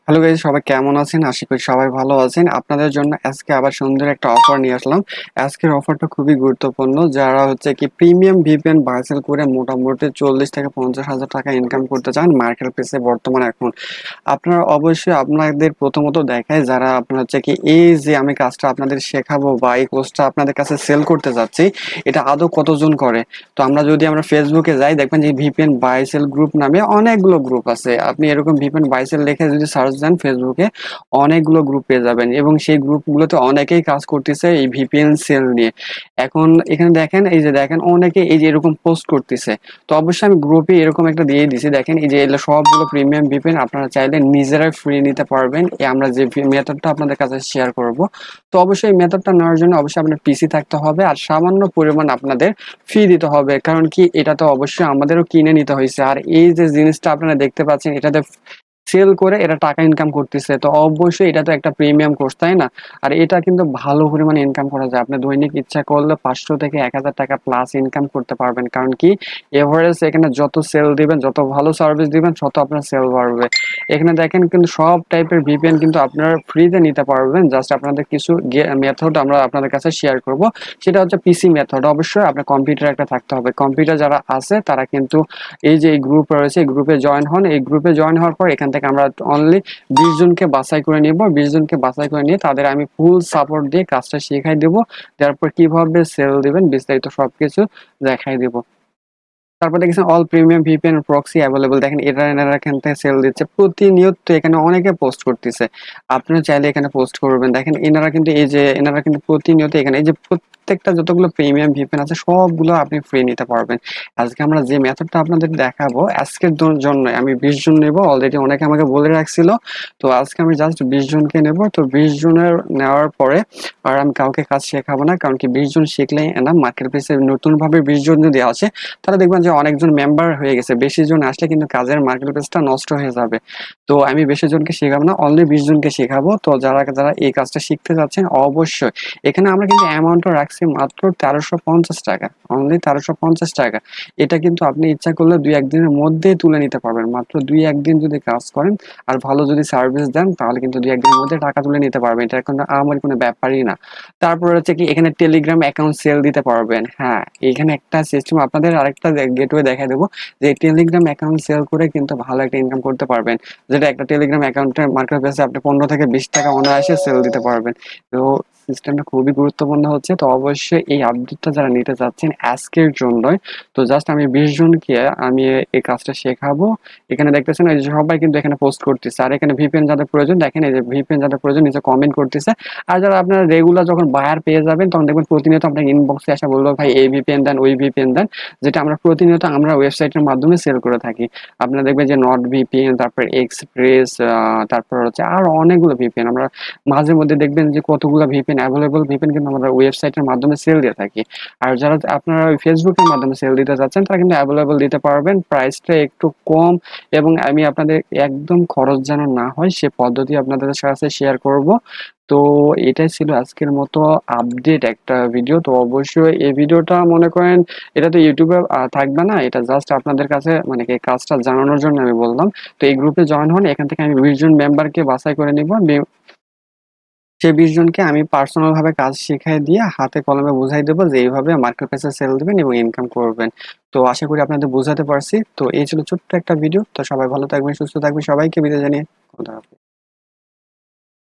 Hello guys, সবাই কেমন আছেন? আশা করি সবাই ভালো আছেন। আপনাদের জন্য আজকে আবার সুন্দর একটা অফার নিয়ে আসলাম। আজকের অফারটা খুবই গুরুত্বপূর্ণ। যারা হচ্ছে কি প্রিমিয়াম ভিপিএন বাছাই করে মোটামুটি 40 থেকে 50,000 টাকা ইনকাম করতে চান মার্কেট প্লেসে বর্তমানে এখন। আপনারা অবশ্যই আপনাদের প্রথমত দেখায় যারা আপনার হচ্ছে কি এই যে আমি কাজটা আপনাদের শেখাবো বা এই কোর্সটা আপনাদের কাছে সেল করতে যাচ্ছি, এটা আদৌ কতজন করে। তো আমরা ফেসবুকে যাই, দেখবেন যে ভিপিএন বাই সেল গ্রুপ নামে অনেকগুলো গ্রুপ আছে। আপনি এরকম ভিপিএন বাই সেল লিখে যদি সার্চ দেন ফেসবুকে, অনেকগুলো গ্রুপ পেয়ে যাবেন এবং সেই গ্রুপগুলোতে অনেকেই কাজ করতেছে এই ভিপিএন সেল নিয়ে। এখন এখানে দেখেন, এই যে দেখেন অনেকে এই যে এরকম পোস্ট করতেছে। তো অবশ্যই আমি গ্রুপে এরকম একটা দিয়ে দিছি, দেখেন এই যে এগুলো সবগুলো প্রিমিয়াম ভিপিএন আপনারা চাইলে নিজেরাই ফ্রি নিতে পারবেন। আমরা যে মেথডটা আপনাদের কাছে শেয়ার করব, তো অবশ্যই এই মেথডটা নেওয়ার জন্য অবশ্যই আপনার পিসি থাকতে হবে আর সামান্য পরিমাণ আপনাদের ফি দিতে হবে। কারণ কি, এটা তো অবশ্যই আমাদেরও কিনে নিতে হয়েছে। আর এই যে জিনিসটা আপনারা দেখতে পাচ্ছেন, এটাতে সেল করে এরা টাকা ইনকাম করতেছে, তো অবশ্যই এটা তো একটা প্রিমিয়াম কোর্স, তাই না? আর এটা কিন্তু ভালো পরিমাণে ইনকাম করা যায়। আপনি দৈনিক ইচ্ছা করলে 500 থেকে 1000 টাকা প্লাস ইনকাম করতে পারবেন। কারণ কি, এভারেজ এখানে যত সেল দিবেন, যত ভালো সার্ভিস দিবেন, তত আপনার সেল বাড়বে। এখানে দেখেন কিন্তু সব টাইপের ভিপিএন কিন্তু আপনারা ফ্রিতে নিতে পারবেন। জাস্ট আপনাদের কিছু মেথড আমরা আপনাদের কাছে শেয়ার করব। সেটা হচ্ছে পিসি মেথড। অবশ্যই আপনার কম্পিউটার একটা থাকতে হবে। কম্পিউটার যারা আছে তারা কিন্তু এই যে এই গ্রুপ রয়েছে, এই গ্রুপে জয়েন হন। এই গ্রুপে জয়েন হওয়ার পর এখান থেকে আমরা অনলি 20 জনকে বাছাই করে নিব। 20 জনকে বাছাই করে নিয়ে তাদের আমি ফুল সাপোর্ট দিয়ে কাজটা শিখাই দেবো। তারপর কিভাবে সেল দিবেন বিস্তারিত সবকিছু দেখাই দেবো। তারপর দেখেছেন all premium VPN proxy available, দেখেন এনারা এখান থেকে সেল দিচ্ছে প্রতিনিয়ত। এখানে অনেকে পোস্ট করতেছে, আপনিও চাইলে এখানে পোস্ট করবেন। দেখেন এনারা কিন্তু প্রতিনিয়ত এখানে এই যে প্রত্যেকটা যতগুলো প্রিমিয়াম ভিপিএন আছে সবগুলো আপনি ফ্রি নিতে পারবেন। আজকে আমরা যে মেথডটা আপনাদের দেখাবো, আজকের জন্য আমি 20 জন নেব। অলরেডি অনেকে আমাকে বলে রাখছিল, তো আজকে আমি জাস্ট 20 জনকে নেব। তো 20 জনের নেওয়ার পরে আর আমি কাউকে কাজ শেখাবো না, কারণ কি 20 জন শিখলেই না। মার্কেট প্লেসে নতুন ভাবে 20 জন যদি আসে, তাহলে দেখবেন যে অনেকজন মেম্বার হয়ে গেছে। বেশি জন আসলে কিন্তু কাজের মার্কেট প্লেসটা নষ্ট হয়ে যাবে। তো আমি বেশি জনকে শেখাবো না, অনলি 20 জনকে শেখাবো। তো যারা যারা এই কাজটা শিখতে যাচ্ছেন, অবশ্যই এখানে আমরা কিন্তু অ্যামাউন্টটা রাখছি মাত্র 1350 টাকা, অনলি 1350 টাকা। এটা কিন্তু আপনি ইচ্ছা করলে 2-1 দিনের মধ্যেই তুলে নিতে পারবেন। মাত্র 2-1 দিন যদি কাজ করেন আর ভালো যদি সার্ভিস দেন, তাহলে কিন্তু 2-1 দিনের মধ্যে টাকা তুলে নিতে পারবেন। এটা কিন্তু আমার কোনো ব্যাপারই না। তারপর হচ্ছে কি, এখানে টেলিগ্রাম অ্যাকাউন্ট সেল দিতে পারবেন। হ্যাঁ, এখানে একটা সিস্টেম আপনাদের আরেকটা গেটওয়ে দেখাই দেবো, যে টেলিগ্রাম অ্যাকাউন্ট সেল করে কিন্তু ভালো একটা ইনকাম করতে পারবেন। যেটা একটা টেলিগ্রাম অ্যাকাউন্টের মার্কেট প্লেসে আপনি 15 থেকে 20 টাকা অনায়াসে সেল দিতে পারবেন। তো সিস্টেমটা খুবই গুরুত্বপূর্ণ হচ্ছে। তো অবশ্যই এই আপডেটটা যারা নিতে চাচ্ছেন আজকের জন্যই, তো জাস্ট আমি 20 জনকে আমি এই কাজটা শেখাবো। এখানে দেখতেছেন এই যে সবাই কিন্তু এখানে পোস্ট করতেছে। আর এখানে ভিপিএন যাদের প্রয়োজন, দেখেন এই যে ভিপিএন যাদের প্রয়োজন নিচে কমেন্ট করতেছে। আর যারা আপনারা রেগুলার যখন বায়ার পেয়ে যাবেন, তখন দেখবেন প্রতিনিয়ত আপনার ইনবক্সে আসা বলবো, ভাই এই ভিপিএন দেন, ওই ভিপিএন দেন, যেটা আমরা প্রতিনিয়ত আমরা ওয়েবসাইটের মাধ্যমে সেল করে থাকি। আপনারা দেখবেন যে নট ভিপিএন, তারপর এক্সপ্রেস, তারপর হচ্ছে আর অনেকগুলো ভিপিএন আমরা মাঝে মধ্যে দেখবেন যে কতগুলো ভিপিএন অ্যাভেলেবল ভিপিএন কিন্তু আমরা ওয়েবসাইটের মাধ্যমে সেল দিয়ে থাকি। আর যারা আপনারা ওই ফেসবুকের মাধ্যমে সেল দিতে চাচ্ছেন, তারা কিন্তু অ্যাভেলেবল দিতে পারবেন, প্রাইসটা একটু কম। এবং আমি আপনাদের একদম খরচ যেন না হয় সে পদ্ধতি আপনাদের সাথে শেয়ার করব। তো এটাই ছিল আজকের মতো আপডেট একটা ভিডিও। তো অবশ্যই এই ভিডিওটা মনে করেন এটা তো ইউটিউবে থাকবে না, এটা জাস্ট আপনাদের কাছে মানে কি কাজটা জানানোর জন্য আমি বললাম। তো এই গ্রুপে জয়েন হন, এখান থেকে আমি 20 জন মেম্বারকে বাছাই করে নিব। সেই 20 জনকে আমি পার্সোনাল ভাবে কাজ শিখাই দিয়ে হাতে কলমে বুঝাই দেবো যে এইভাবে মার্কেট প্লেসে সেল দিবেন এবং ইনকাম করবেন। তো আশা করি আপনাদের বোঝাতে পারছি। তো এই ছিল ছোট্ট একটা ভিডিও। তো সবাই ভালো থাকবেন, সুস্থ থাকবেন, সবাইকে বিদায় জানিয়ে খোদা হাফেজ।